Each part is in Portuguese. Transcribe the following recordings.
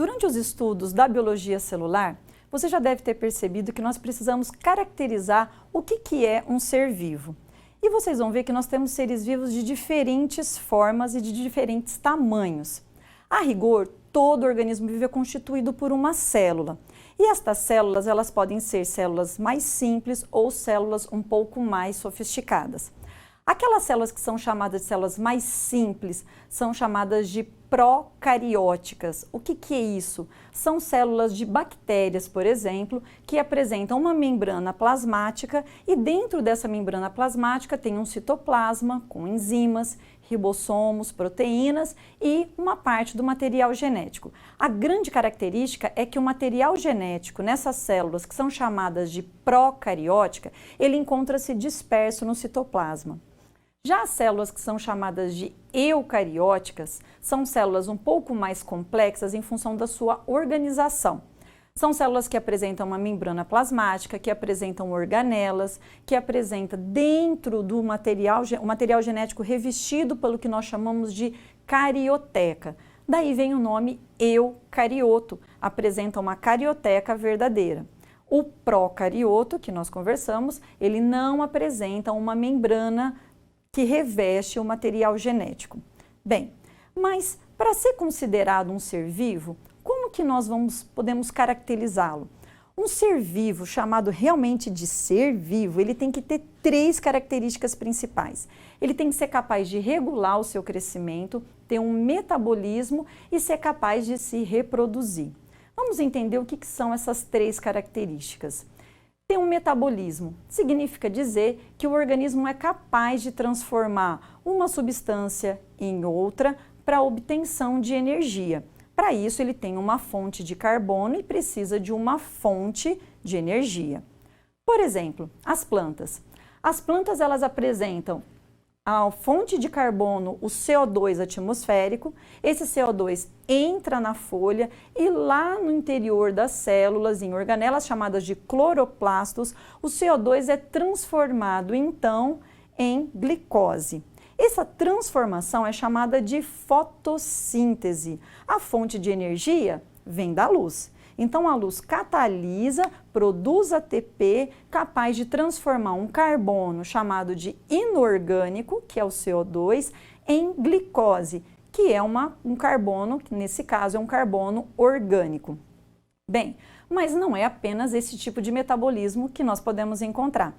Durante os estudos da biologia celular, você já deve ter percebido que nós precisamos caracterizar o que é um ser vivo. E vocês vão ver que nós temos seres vivos de diferentes formas e de diferentes tamanhos. A rigor, todo organismo vivo é constituído por uma célula. E estas células, elas podem ser células mais simples ou células um pouco mais sofisticadas. Aquelas células que são chamadas de células mais simples são chamadas de procarióticas. O que é isso? São células de bactérias, por exemplo, que apresentam uma membrana plasmática e dentro dessa membrana plasmática tem um citoplasma com enzimas, ribossomos, proteínas e uma parte do material genético. A grande característica é que o material genético nessas células, que são chamadas de procariótica, ele encontra-se disperso no citoplasma. Já as células que são chamadas de eucarióticas são células um pouco mais complexas em função da sua organização. São células que apresentam uma membrana plasmática, que apresentam organelas, que apresentam dentro do material genético revestido pelo que nós chamamos de carioteca. Daí vem o nome eucarioto, apresenta uma carioteca verdadeira. O procarioto, que nós conversamos, ele não apresenta uma membrana que reveste o material genético. Bem, mas para ser considerado um ser vivo, como que nós podemos caracterizá-lo? Um ser vivo, chamado realmente de ser vivo, ele tem que ter 3 características principais. Ele tem que ser capaz de regular o seu crescimento, ter um metabolismo e ser capaz de se reproduzir. Vamos entender o que são essas 3 características. Ter um metabolismo significa dizer que o organismo é capaz de transformar uma substância em outra para a obtenção de energia. Para isso, ele tem uma fonte de carbono e precisa de uma fonte de energia. Por exemplo, as plantas. As plantas, elas apresentam a fonte de carbono, o CO2 atmosférico. Esse CO2 entra na folha e lá no interior das células, em organelas chamadas de cloroplastos, o CO2 é transformado então em glicose. Essa transformação é chamada de fotossíntese. A fonte de energia vem da luz. Então, a luz catalisa, produz ATP, capaz de transformar um carbono chamado de inorgânico, que é o CO2, em glicose, que é um carbono, que nesse caso é um carbono orgânico. Bem, mas não é apenas esse tipo de metabolismo que nós podemos encontrar.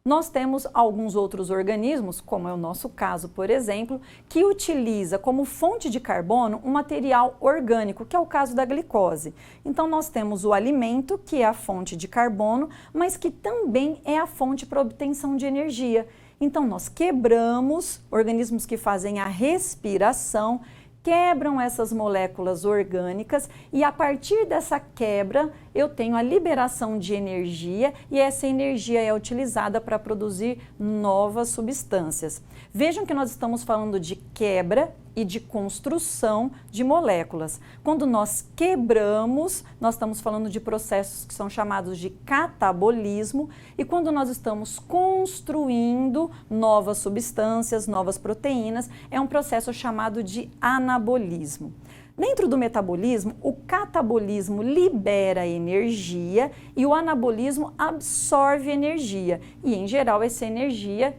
Nós temos alguns outros organismos, como é o nosso caso, por exemplo, que utiliza como fonte de carbono um material orgânico, que é o caso da glicose. Então, nós temos o alimento, que é a fonte de carbono, mas que também é a fonte para obtenção de energia. Então, nós quebramos organismos que fazem a respiração, quebram essas moléculas orgânicas e a partir dessa quebra eu tenho a liberação de energia e essa energia é utilizada para produzir novas substâncias. Vejam que nós estamos falando de quebra e de construção de moléculas. Quando nós quebramos, nós estamos falando de processos que são chamados de catabolismo e quando nós estamos construindo novas substâncias, novas proteínas, é um processo chamado de anabolismo. Dentro do metabolismo, o catabolismo libera energia e o anabolismo absorve energia. E, em geral, essa energia,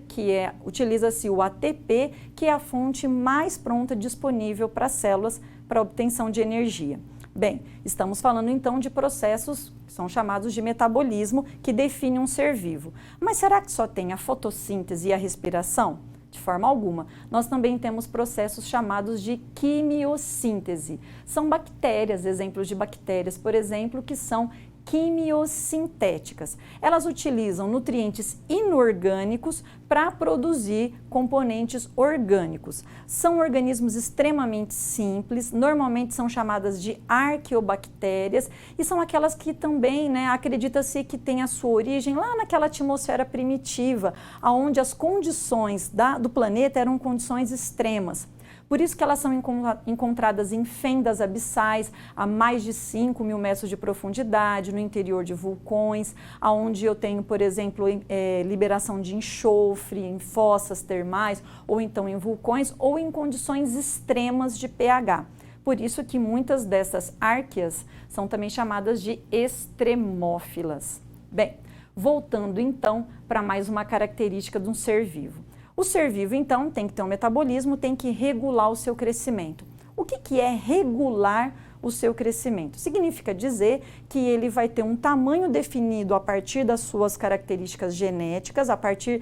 utiliza-se o ATP, que é a fonte mais pronta disponível para as células para obtenção de energia. Bem, estamos falando então de processos que são chamados de metabolismo, que definem um ser vivo. Mas será que só tem a fotossíntese e a respiração? De forma alguma. Nós também temos processos chamados de quimiossíntese. São bactérias, exemplos de bactérias, por exemplo, que são quimiosintéticas. Elas utilizam nutrientes inorgânicos para produzir componentes orgânicos. São organismos extremamente simples, normalmente são chamadas de arqueobactérias e são aquelas que também, acredita-se que tem a sua origem lá naquela atmosfera primitiva, onde as condições do planeta eram condições extremas. Por isso que elas são encontradas em fendas abissais a mais de 5.000 metros de profundidade, no interior de vulcões, onde eu tenho, por exemplo, liberação de enxofre, em fossas termais, ou então em vulcões, ou em condições extremas de pH. Por isso que muitas dessas árqueas são também chamadas de extremófilas. Bem, voltando então para mais uma característica de um ser vivo. O ser vivo, então, tem que ter um metabolismo, tem que regular o seu crescimento. O que é regular o seu crescimento? Significa dizer que ele vai ter um tamanho definido a partir das suas características genéticas, a partir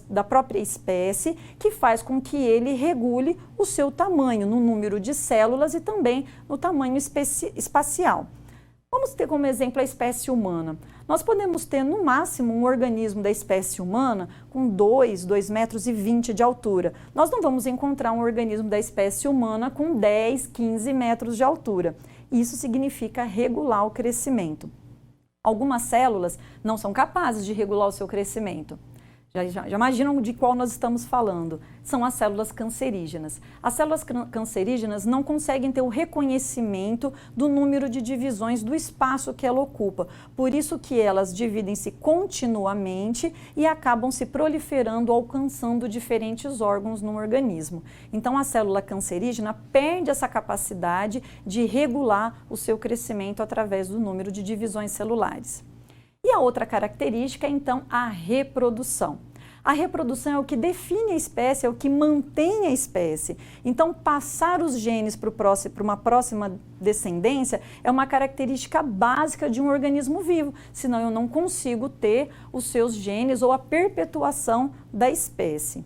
da própria espécie, que faz com que ele regule o seu tamanho no número de células e também no tamanho espacial. Vamos ter como exemplo a espécie humana. Nós podemos ter no máximo um organismo da espécie humana com 2,20 metros de altura. Nós não vamos encontrar um organismo da espécie humana com 10, 15 metros de altura. Isso significa regular o crescimento. Algumas células não são capazes de regular o seu crescimento. Já imaginam de qual nós estamos falando? São as células cancerígenas. As células cancerígenas não conseguem ter o reconhecimento do número de divisões do espaço que ela ocupa. Por isso que elas dividem-se continuamente e acabam se proliferando, alcançando diferentes órgãos no organismo. Então, a célula cancerígena perde essa capacidade de regular o seu crescimento através do número de divisões celulares. E a outra característica é, então, a reprodução. A reprodução é o que define a espécie, é o que mantém a espécie. Então, passar os genes para uma próxima descendência é uma característica básica de um organismo vivo, senão eu não consigo ter os seus genes ou a perpetuação da espécie.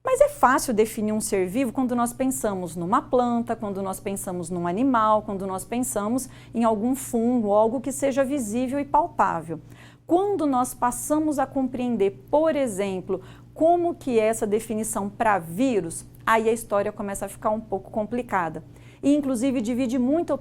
Mas é fácil definir um ser vivo quando nós pensamos numa planta, quando nós pensamos num animal, quando nós pensamos em algum fungo, algo que seja visível e palpável. Quando nós passamos a compreender, por exemplo, como que é essa definição para vírus, aí a história começa a ficar um pouco complicada. E, inclusive, divide muito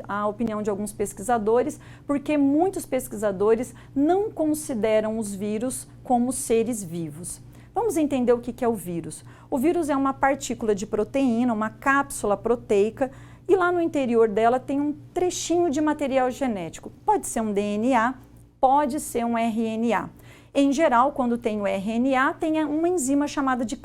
a opinião de alguns pesquisadores, porque muitos pesquisadores não consideram os vírus como seres vivos. Vamos entender o que é o vírus. O vírus é uma partícula de proteína, uma cápsula proteica, e lá no interior dela tem um trechinho de material genético. Pode ser um DNA, pode ser um RNA. Em geral, quando tem o RNA, tem uma enzima chamada de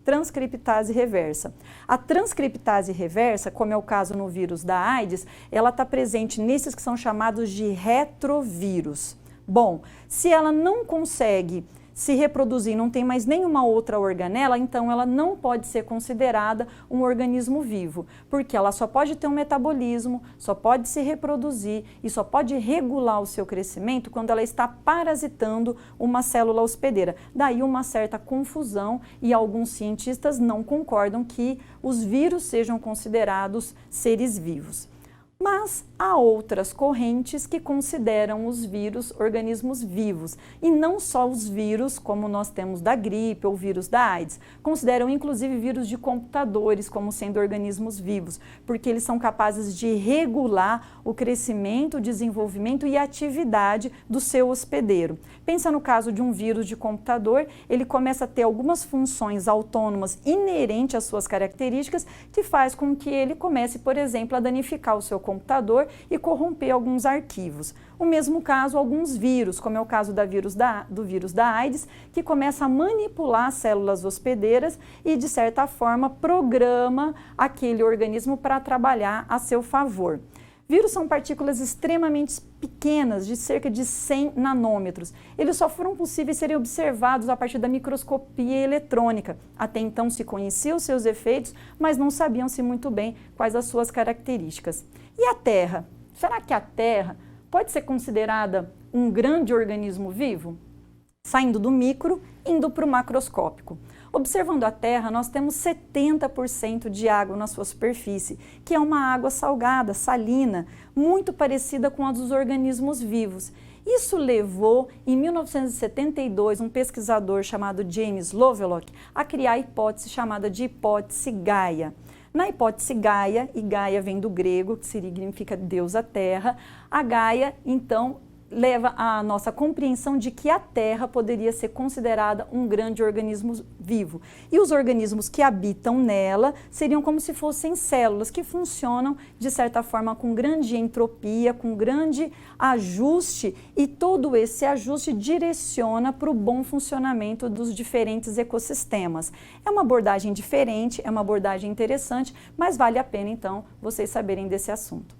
transcriptase reversa. A transcriptase reversa, como é o caso no vírus da AIDS, ela está presente nesses que são chamados de retrovírus. Bom, se ela não consegue se reproduzir, não tem mais nenhuma outra organela, então ela não pode ser considerada um organismo vivo, porque ela só pode ter um metabolismo, só pode se reproduzir e só pode regular o seu crescimento quando ela está parasitando uma célula hospedeira. Daí uma certa confusão e alguns cientistas não concordam que os vírus sejam considerados seres vivos. Mas há outras correntes que consideram os vírus organismos vivos, e não só os vírus, como nós temos da gripe ou vírus da AIDS, consideram inclusive vírus de computadores como sendo organismos vivos, porque eles são capazes de regular o crescimento, o desenvolvimento e a atividade do seu hospedeiro. Pensa no caso de um vírus de computador, ele começa a ter algumas funções autônomas inerentes às suas características, que faz com que ele comece, por exemplo, a danificar o seu computador e corromper alguns arquivos. O mesmo caso, alguns vírus, como é o caso do vírus da AIDS, que começa a manipular as células hospedeiras e, de certa forma, programa aquele organismo para trabalhar a seu favor. Vírus são partículas extremamente pequenas, de cerca de 100 nanômetros. Eles só foram possíveis serem observados a partir da microscopia eletrônica. Até então se conheciam os seus efeitos, mas não sabiam-se muito bem quais as suas características. E a Terra? Será que a Terra pode ser considerada um grande organismo vivo? Saindo do micro, indo para o macroscópico. Observando a Terra, nós temos 70% de água na sua superfície, que é uma água salgada, salina, muito parecida com a dos organismos vivos. Isso levou, em 1972, um pesquisador chamado James Lovelock a criar a hipótese chamada de hipótese Gaia. Na hipótese Gaia, e Gaia vem do grego, que significa deusa terra, a Gaia, então, leva à nossa compreensão de que a Terra poderia ser considerada um grande organismo vivo. E os organismos que habitam nela seriam como se fossem células que funcionam, de certa forma, com grande entropia, com grande ajuste, e todo esse ajuste direciona para o bom funcionamento dos diferentes ecossistemas. É uma abordagem diferente, é uma abordagem interessante, mas vale a pena, então, vocês saberem desse assunto.